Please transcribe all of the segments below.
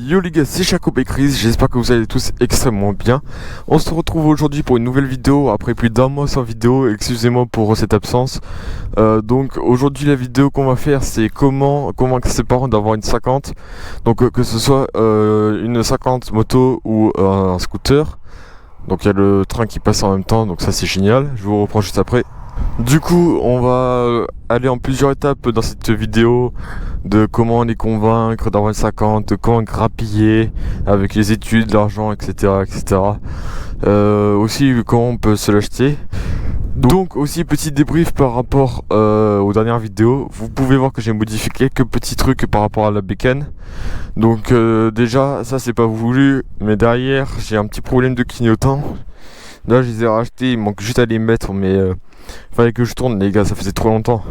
Yo les gars, c'est Jacob et Chris, j'espère que vous allez tous extrêmement bien. On se retrouve aujourd'hui pour une nouvelle vidéo après plus d'un mois sans vidéo, excusez-moi pour cette absence. Donc aujourd'hui la vidéo qu'on va faire c'est comment convaincre ses parents d'avoir une 50. Donc que ce soit une 50 moto ou un scooter. Donc il y a le train qui passe en même temps, donc ça c'est génial, je vous reprends juste après. Du coup, on va aller en plusieurs étapes dans cette vidéo de comment les convaincre d'avoir une 50, de comment grappiller avec les études, l'argent, etc. etc. Aussi, comment on peut se l'acheter. Donc aussi, petit débrief par rapport aux dernières vidéos. Vous pouvez voir que j'ai modifié quelques petits trucs par rapport à la bécane. Donc déjà, ça c'est pas voulu, mais derrière, j'ai un petit problème de clignotant. Là, je les ai rachetés, il manque juste à les mettre, mais fallait que je tourne les gars, ça faisait trop longtemps.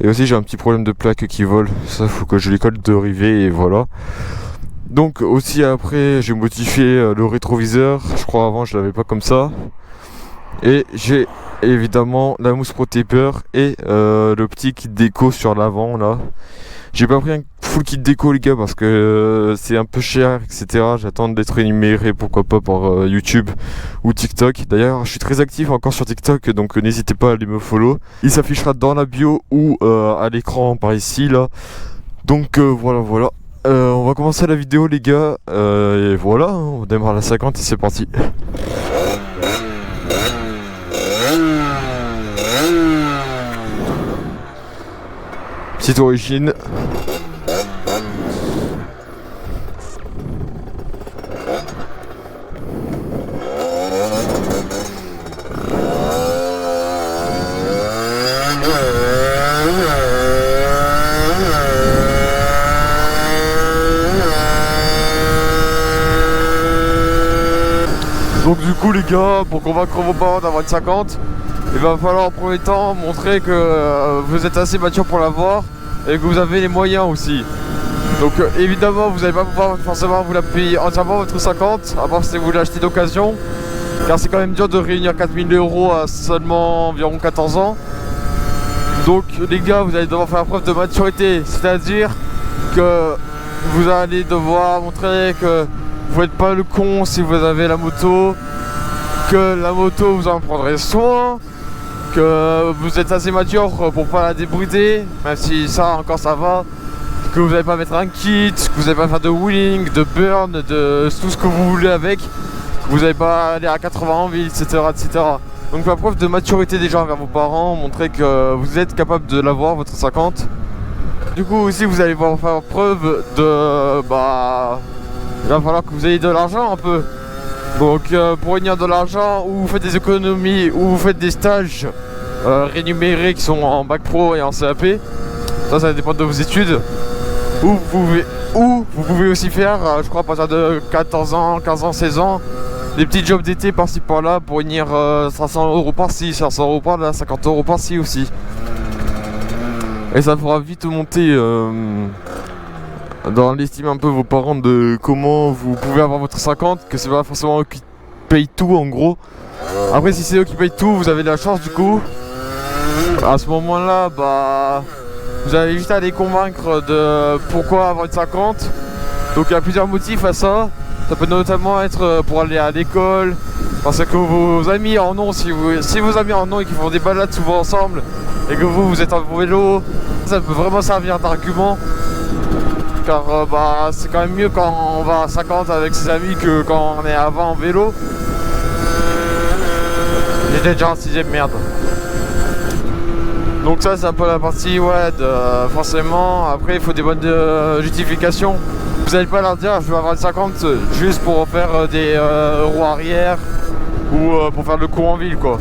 Et aussi j'ai un petit problème de plaque qui vole, ça faut que je les colle de rivet et voilà. Donc aussi après j'ai modifié le rétroviseur, je crois avant je l'avais pas comme ça. Et j'ai évidemment la mousse pro-taper et le petit kit déco sur l'avant là. J'ai pas pris un full kit déco les gars parce que c'est un peu cher etc. J'attends d'être rémunéré pourquoi pas par YouTube ou TikTok. D'ailleurs je suis très actif encore sur TikTok donc n'hésitez pas à aller me follow. Il s'affichera dans la bio ou à l'écran par ici là. Donc voilà. On va commencer la vidéo les gars. Et voilà, on démarre la 50 et c'est parti. Petite origine. Donc du coup les gars, pour convaincre vos parents d'avoir une 50, il va falloir en premier temps montrer que vous êtes assez mature pour l'avoir et que vous avez les moyens aussi. Donc évidemment vous n'allez pas pouvoir forcément vous la payer entièrement votre 50, à part si vous l'achetez d'occasion, car c'est quand même dur de réunir 4000 € à seulement environ 14 ans. Donc les gars, vous allez devoir faire preuve de maturité, c'est-à-dire que vous allez devoir montrer que vous n'êtes pas le con si vous avez la moto, que la moto vous en prendrez soin, que vous êtes assez mature pour pas la débrider, même si ça encore ça va, que vous n'allez pas mettre un kit, que vous n'allez pas faire de wheeling, de burn, de tout ce que vous voulez avec, que vous n'allez pas aller à 80 en ville, etc. etc. Donc faire preuve de maturité déjà envers vos parents, montrer que vous êtes capable de l'avoir votre 50. Du coup aussi vous allez devoir faire preuve de il va falloir que vous ayez de l'argent un peu. Donc pour réunir de l'argent, ou vous faites des économies, ou vous faites des stages rémunérés qui sont en bac pro et en CAP. Ça dépend de vos études. Ou vous pouvez aussi faire, je crois à partir de 14 ans, 15 ans, 16 ans, des petits jobs d'été par-ci par-là pour réunir 500 € par-ci, 500 € par-là, 50 € par-ci aussi. Et ça fera vite monter dans l'estime un peu vos parents de comment vous pouvez avoir votre 50, que c'est pas forcément eux qui payent tout en gros. Après si c'est eux qui payent tout, vous avez de la chance du coup. À ce moment là, vous avez juste à les convaincre de pourquoi avoir une 50. Donc il y a plusieurs motifs à ça. Ça peut notamment être pour aller à l'école, parce que vos amis en ont, si vos amis en ont et qu'ils font des balades souvent ensemble, et que vous êtes en vélo, ça peut vraiment servir d'argument. Car c'est quand même mieux quand on va à 50 avec ses amis que quand on est à 20 en vélo. J'étais déjà en 6ème, merde. Donc ça c'est un peu la partie forcément, après il faut des bonnes justifications. Vous n'allez pas leur dire je veux avoir une 50 juste pour faire des roues arrière ou pour faire le coup en ville quoi.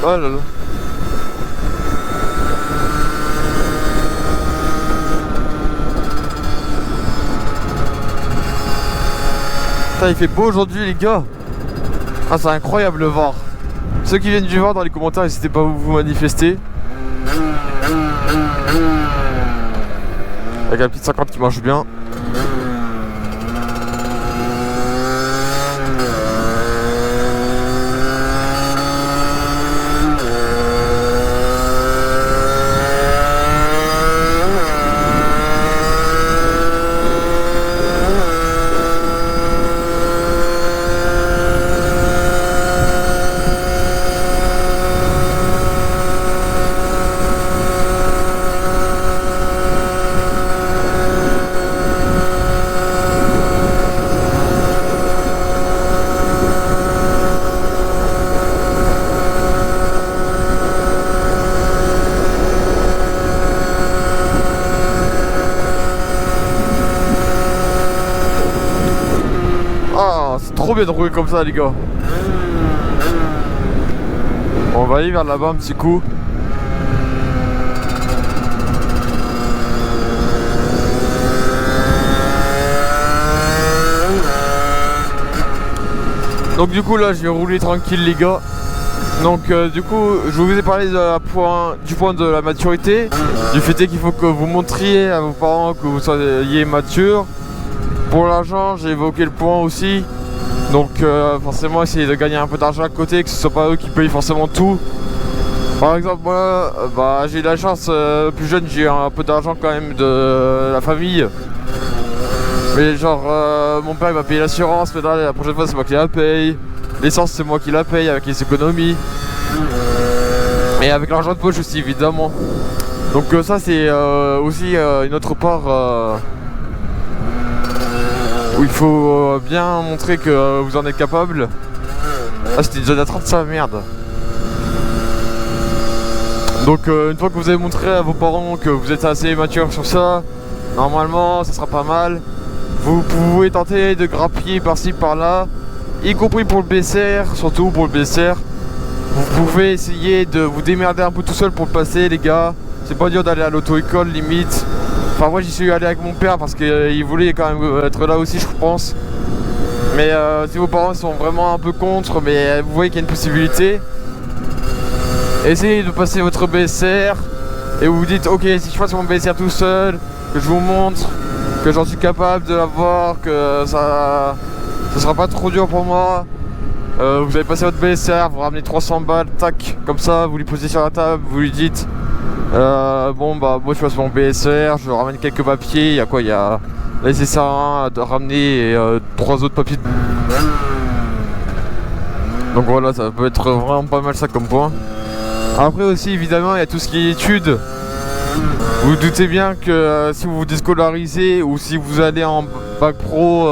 Oh là là. Putain, il fait beau aujourd'hui les gars. Ah c'est incroyable le Var. Ceux qui viennent du Var dans les commentaires, n'hésitez pas à vous manifester. Avec la petite 50 qui marche bien. C'est trop bien de rouler comme ça les gars. On va aller vers là-bas un petit coup. Donc du coup là je vais rouler tranquille les gars. Donc du coup je vous ai parlé du point de la maturité. Du fait qu'il faut que vous montriez à vos parents que vous soyez mature. Pour l'argent j'ai évoqué le point aussi. Donc forcément essayer de gagner un peu d'argent à côté, que ce soit pas eux qui payent forcément tout. Par exemple moi j'ai eu la chance, plus jeune j'ai eu un peu d'argent quand même de la famille. Mais genre mon père il m'a payé l'assurance, mais là la prochaine fois c'est moi qui la paye. L'essence c'est moi qui la paye avec les économies. Et avec l'argent de poche aussi évidemment. Donc ça c'est aussi une autre part où il faut bien montrer que vous en êtes capable. Ah c'était une zone à 30 ça merde. Donc une fois que vous avez montré à vos parents que vous êtes assez mature sur ça, normalement ça sera pas mal. Vous pouvez tenter de grappiller par-ci par-là, y compris pour le BCR, surtout pour le BCR. Vous pouvez essayer de vous démerder un peu tout seul pour le passer les gars. C'est pas dur d'aller à l'auto-école limite. Enfin moi j'y suis allé avec mon père parce qu'il voulait quand même être là aussi je pense. Mais si vos parents sont vraiment un peu contre, mais vous voyez qu'il y a une possibilité, essayez de passer votre BSR et vous vous dites ok si je passe mon BSR tout seul, que je vous montre que j'en suis capable de l'avoir, que ça sera pas trop dur pour moi. Vous allez passer votre BSR, vous ramenez 300 balles, tac, comme ça, vous lui posez sur la table, vous lui dites bon bah moi je passe mon BSR, je ramène quelques papiers, il y a quoi, il y a la SSR1 à ramener et 3 autres papiers. Donc voilà, ça peut être vraiment pas mal ça comme point. Après aussi évidemment il y a tout ce qui est études. Vous vous doutez bien que si vous vous déscolarisez ou si vous allez en bac pro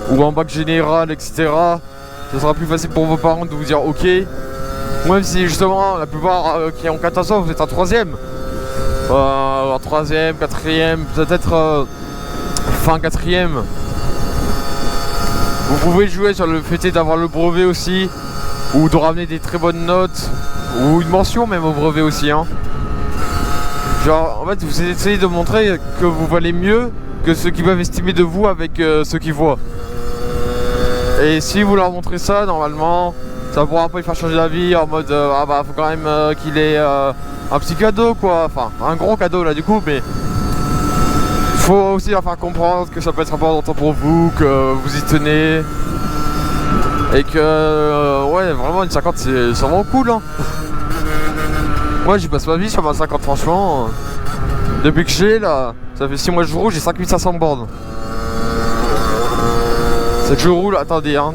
ou en bac général etc, ce sera plus facile pour vos parents de vous dire ok. Même si justement la plupart qui ont 14 ans vous êtes en 3ème. En 3ème, 4ème, peut-être fin 4ème. Vous pouvez jouer sur le fait d'avoir le brevet aussi, ou de ramener des très bonnes notes, ou une mention même au brevet aussi hein. Genre en fait vous essayez de montrer que vous valez mieux que ceux qui peuvent estimer de vous avec ceux qui voient. Et si vous leur montrez ça normalement, ça pourra pas y faire changer d'avis en mode ah bah faut quand même qu'il ait un petit cadeau quoi, enfin un gros cadeau là du coup, mais faut aussi leur faire comprendre que ça peut être important pour vous, que vous y tenez et que ouais vraiment une 50 c'est vraiment cool hein. Moi j'y passe ma vie sur ma 50 franchement. Depuis que j'ai là, ça fait 6 mois que je roule, j'ai 5500 bornes. C'est que je roule, attendez hein,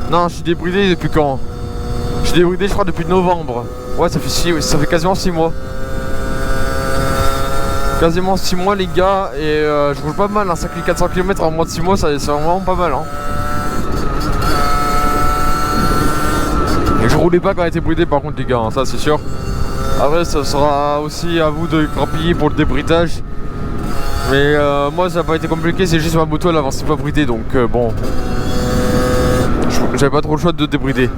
non je suis débridé depuis quand? Je suis débridé je crois depuis novembre. Ouais ça fait quasiment 6 mois. Quasiment 6 mois les gars, et je roule pas mal, hein, 5400 km en moins de 6 mois, c'est vraiment pas mal hein. Et je roulais pas quand j'étais bridé par contre les gars, hein, ça c'est sûr. Après ça sera aussi à vous de grappiller pour le débridage. Mais moi ça n'a pas été compliqué, c'est juste ma moto elle avançait pas bridée, donc bon, j'avais pas trop le choix de débrider.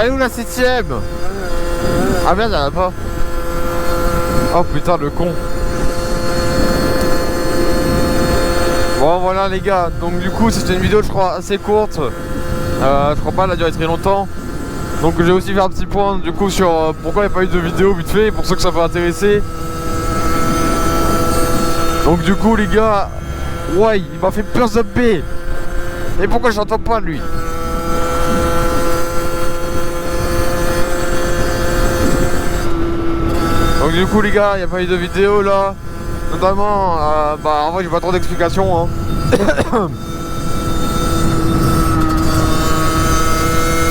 Elle est où la 7ème? Ah merde, y'en a pas. Oh putain, le con. Bon voilà les gars, donc du coup c'était une vidéo je crois assez courte. Je crois pas elle a duré très longtemps. Donc j'ai aussi fait un petit point du coup sur pourquoi il n'y a pas eu de vidéo vite fait, pour ceux que ça peut intéresser. Donc du coup les gars, ouais, il m'a fait peur de B. Et pourquoi j'entends pas lui? Donc du coup les gars, il n'y a pas eu de vidéo là. Notamment, en vrai j'ai pas trop d'explications hein.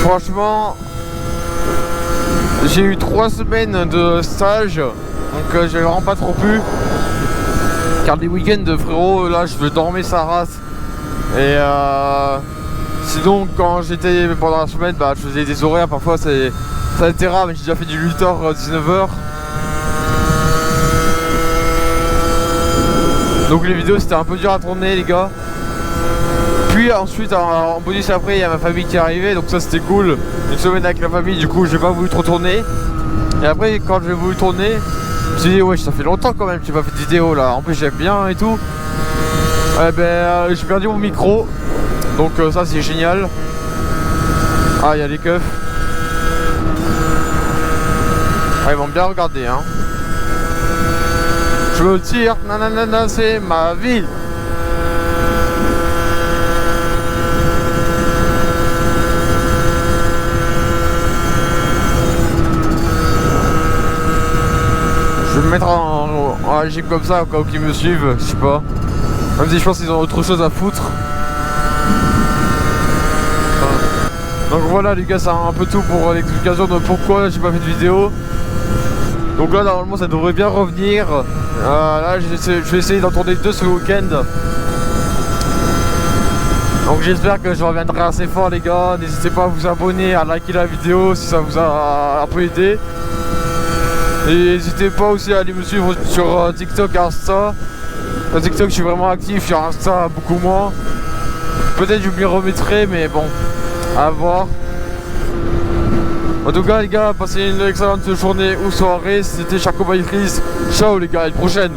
Franchement, j'ai eu 3 semaines de stage, donc j'ai vraiment pas trop pu. Car les week-ends frérot, là je dormais sa race. Et sinon quand j'étais pendant la semaine, je faisais des horaires, parfois ça a été rare, mais j'ai déjà fait du 8h, 19h. Donc les vidéos c'était un peu dur à tourner les gars. Puis ensuite en bonus après il y a ma famille qui est arrivée, donc ça c'était cool. Une semaine avec la famille, du coup j'ai pas voulu trop tourner. Et après quand j'ai voulu tourner, je me suis dit ouais ça fait longtemps quand même que j'ai pas fait de vidéo là. En plus j'aime bien et tout. J'ai perdu mon micro. Donc ça c'est génial. Ah il y a les keufs. Ah ils vont bien regarder hein. Je me tire, nanana, c'est ma vie. Je vais me mettre en régime comme ça au cas où qu'ils me suivent, je sais pas. Même si je pense qu'ils ont autre chose à foutre. Donc voilà les gars, c'est un peu tout pour l'explication de pourquoi j'ai pas fait de vidéo. Donc là normalement ça devrait bien revenir. Là je vais essayer d'en tourner 2 ce week-end. Donc j'espère que je reviendrai assez fort les gars. N'hésitez pas à vous abonner, à liker la vidéo si ça vous a un peu aidé. Et n'hésitez pas aussi à aller me suivre sur TikTok et Insta. Sur TikTok je suis vraiment actif, sur Insta beaucoup moins. Peut-être je m'y remettrai mais bon, à voir. En tout cas les gars, passez une excellente journée ou soirée. C'était Chaco by Chris. Ciao les gars, à la prochaine.